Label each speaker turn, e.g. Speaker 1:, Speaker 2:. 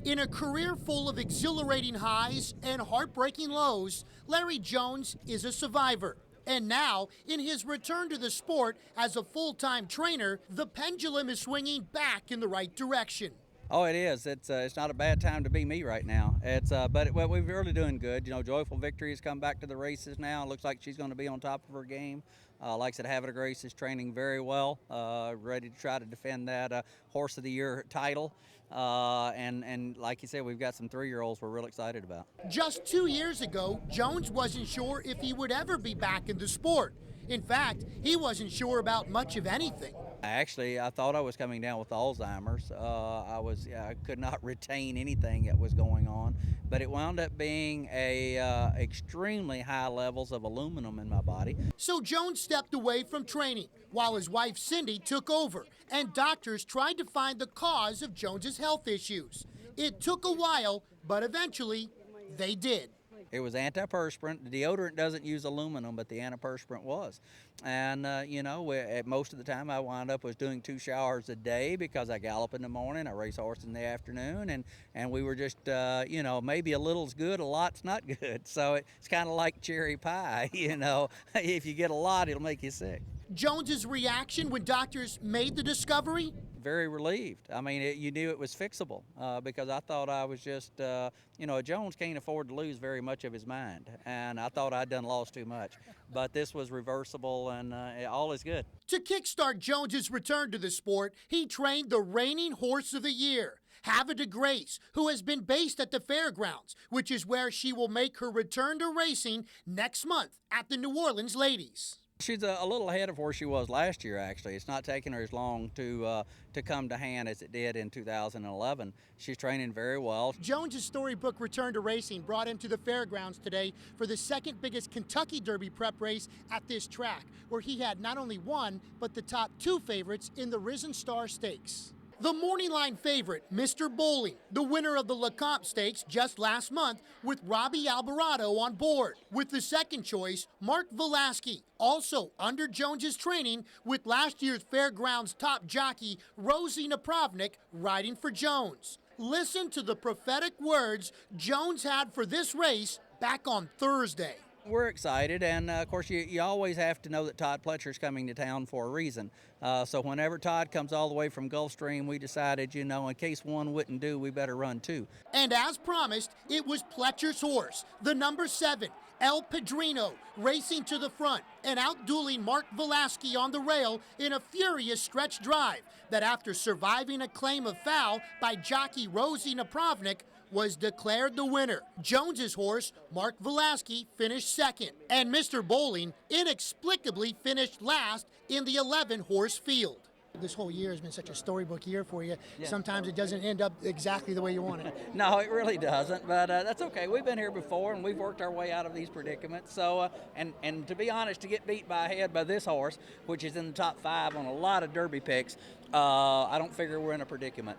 Speaker 1: In a career full of exhilarating highs and heartbreaking lows, Larry Jones is a survivor. And now, in his return to the sport as a full-time trainer, the pendulum is swinging back in the right direction.
Speaker 2: Oh, it is. It's not a bad time to be me right now. But we're really doing good. You know, Joyful Victory has come back to the races now. It looks like she's going to be on top of her game. Like I said, Havoc Grace is training very well, ready to try to defend that Horse of the Year title. And like you said, we've got some 3-year-olds we're real excited about.
Speaker 1: Just 2 years ago, Jones wasn't sure if he would ever be back in the sport. In fact, he wasn't sure about much of anything.
Speaker 2: Actually, I thought I was coming down with Alzheimer's. I could not retain anything that was going on, but it wound up being extremely high levels of aluminum in my body.
Speaker 1: So Jones stepped away from training while his wife Cindy took over, and doctors tried to find the cause of Jones's health issues. It took a while, but eventually they did.
Speaker 2: It was antiperspirant. The deodorant doesn't use aluminum, but the antiperspirant was. And, most of the time I wound up was doing 2 showers a day because I gallop in the morning, I race horse in the afternoon, and we were just, maybe a little's good, a lot's not good. So it's kind of like cherry pie, if you get a lot, it'll make you sick.
Speaker 1: Jones's reaction when doctors made the discovery?
Speaker 2: Very relieved. I mean, you knew it was fixable because I thought I was just, Jones can't afford to lose very much of his mind, and I thought I'd lost too much. But this was reversible, and all is good.
Speaker 1: To kickstart Jones's return to the sport, he trained the reigning Horse of the Year, Havre Grace, who has been based at the fairgrounds, which is where she will make her return to racing next month at the New Orleans Ladies.
Speaker 2: She's a little ahead of where she was last year, actually. It's not taking her as long to come to hand as it did in 2011. She's training very well.
Speaker 1: Jones's storybook return to racing brought him to the fairgrounds today for the second biggest Kentucky Derby prep race at this track, where he had not only one, but the top 2 favorites in the Risen Star Stakes. The morning line favorite, Mr. Bowling, the winner of the LeCompte Stakes just last month with Robbie Alvarado on board. With the second choice, Mark Velasquez, also under Jones's training with last year's Fairgrounds top jockey Rosie Napravnik riding for Jones. Listen to the prophetic words Jones had for this race back on Thursday.
Speaker 2: We're excited, and of course you always have to know that Todd Pletcher's coming to town for a reason. So whenever Todd comes all the way from Gulfstream, we decided, in case one wouldn't do, we better run 2.
Speaker 1: And as promised, it was Pletcher's horse, the number 7, El Padrino, racing to the front and outdueling Mark Velasquez on the rail in a furious stretch drive that, after surviving a claim of foul by jockey Rosie Napravnik, was declared the winner. Jones's horse, Mark Velasquez, finished second, and Mr. Bowling inexplicably finished last in the 11-horse field. This whole year has been such a storybook year for you.
Speaker 2: Yeah.
Speaker 1: Sometimes it doesn't end up exactly the way you want it.
Speaker 2: No, it really doesn't, but that's okay. We've been here before, and we've worked our way out of these predicaments. So, and to be honest, to get beat by a head by this horse, which is in the top 5 on a lot of Derby picks, I don't figure we're in a predicament.